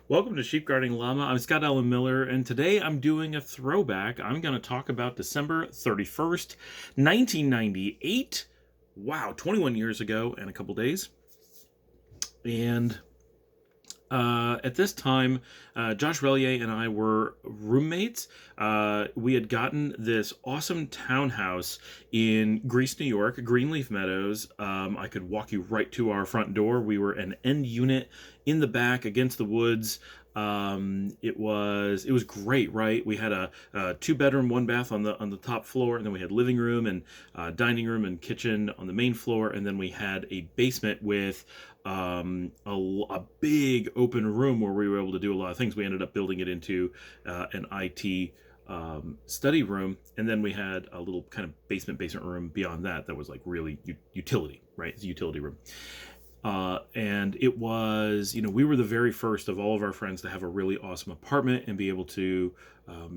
Welcome to Sheep Guarding Llama. I'm Scott Allen Miller, and today I'm doing a throwback. I'm going to talk about December 31st, 1998. Wow, 21 years ago and a couple days. And at this time, Josh Relier and I were roommates. We had gotten this awesome townhouse in Greece, New York, Greenleaf Meadows. I could walk you right to our front door. We were an end unit in the back against the woods. It was great, right? We had a 2 bedroom, 1 bath on the top floor, and then we had living room and dining room and kitchen on the main floor, and then we had a basement with a big open room where we were able to do a lot of things. We ended up building it into an IT study room, and then we had a little kind of basement room beyond that was like really utility, right? It's a utility room. And it was, we were the very first of all of our friends to have a really awesome apartment and be able to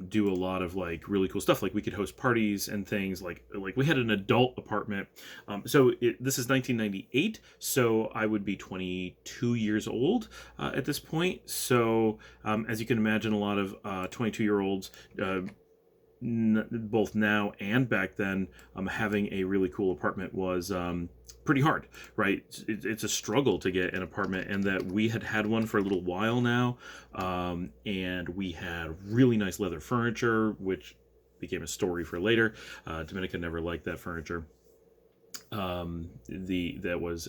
do a lot of like really cool stuff. Like we could host parties and things. Like we had an adult apartment. This is 1998, so I would be 22 years old at this point. So as you can imagine, a lot of 22-year-olds. Both now and back then, having a really cool apartment was pretty hard, right? It's a struggle to get an apartment, and that we had one for a little while now, and we had really nice leather furniture, which became a story for later. Dominica never liked that furniture. That was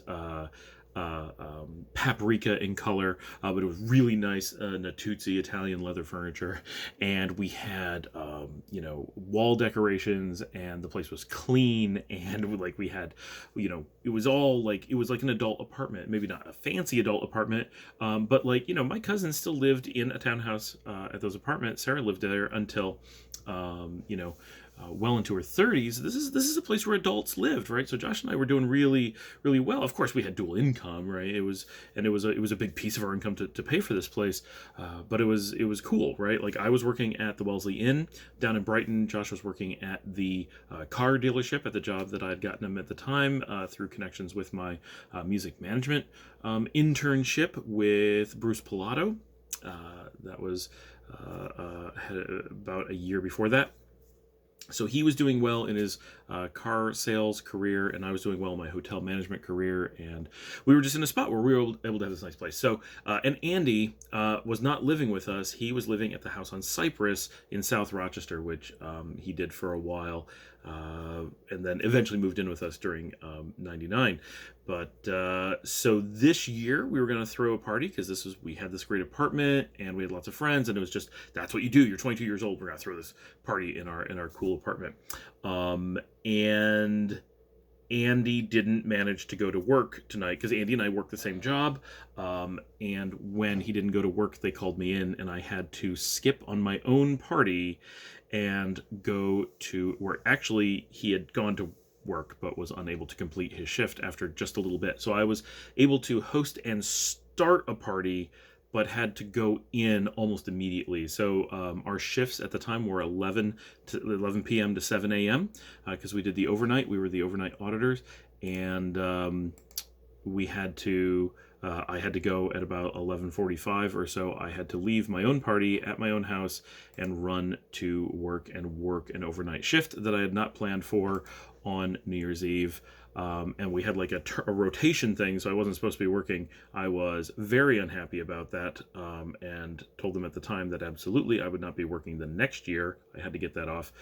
paprika in color, but it was really nice Natuzzi Italian leather furniture, and we had wall decorations, and the place was clean, and we had it was all like an adult apartment, maybe not a fancy adult apartment, but my cousins still lived in a townhouse at those apartments. Sarah lived there until well into her 30s. This is a place where adults lived, right? So Josh and I were doing really, really well. Of course, we had dual income, right? It was a big piece of our income to pay for this place, but it was cool, right? Like I was working at the Wellesley Inn down in Brighton. Josh was working at the car dealership at the job that I'd gotten him at the time through connections with my music management internship with Bruce Pilato. That was had about a year before that. So he was doing well in his car sales career, and I was doing well in my hotel management career, and we were just in a spot where we were able to have this nice place. So, and Andy was not living with us. He was living at the house on Cypress in South Rochester, which he did for a while, and then eventually moved in with us during 99. But so this year we were going to throw a party because we had this great apartment and we had lots of friends, and it was just, that's what you do. You're 22 years old. We're going to throw this party in our cool apartment. And Andy didn't manage to go to work tonight because Andy and I work the same job. And when he didn't go to work, they called me in, and I had to skip on my own party and go to where actually he had gone to work but was unable to complete his shift after just a little bit. So I was able to host and start a party, but had to go in almost immediately. So our shifts at the time were 11 p.m. to 7 a.m. Because we did the overnight. We were the overnight auditors, and we had to. I had to go at about 11:45 or so. I had to leave my own party at my own house and run to work an overnight shift that I had not planned for on New Year's Eve. And we had like a rotation thing, so I wasn't supposed to be working. I was very unhappy about that, and told them at the time that absolutely I would not be working the next year. I had to get that off.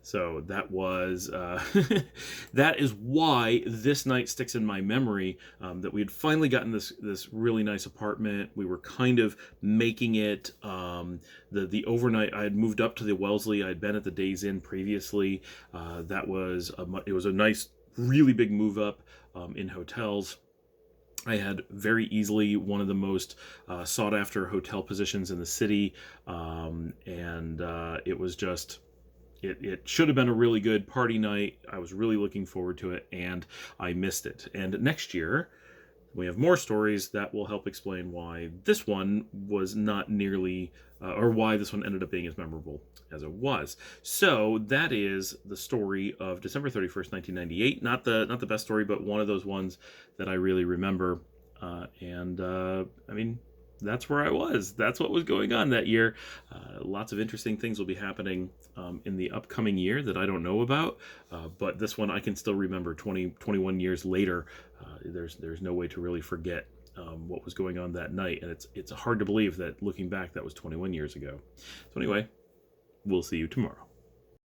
So that was that is why this night sticks in my memory, that we had finally gotten this really nice apartment. We were kind of making it. The overnight, I had moved up to the Wellesley. I had been at the Days Inn previously. It was a nice, really big move up in hotels. I had very easily one of the most sought after hotel positions in the city, and it was just. It should have been a really good party night. I was really looking forward to it, and I missed it. And next year, we have more stories that will help explain why this one was not nearly, or why this one ended up being as memorable as it was. So that is the story of December 31st, 1998. Not the best story, but one of those ones that I really remember. I mean, that's where I was. That's what was going on that year. Lots of interesting things will be happening in the upcoming year that I don't know about. But this one I can still remember 21 years later. There's no way to really forget what was going on that night. And it's hard to believe that looking back, that was 21 years ago. So anyway, we'll see you tomorrow.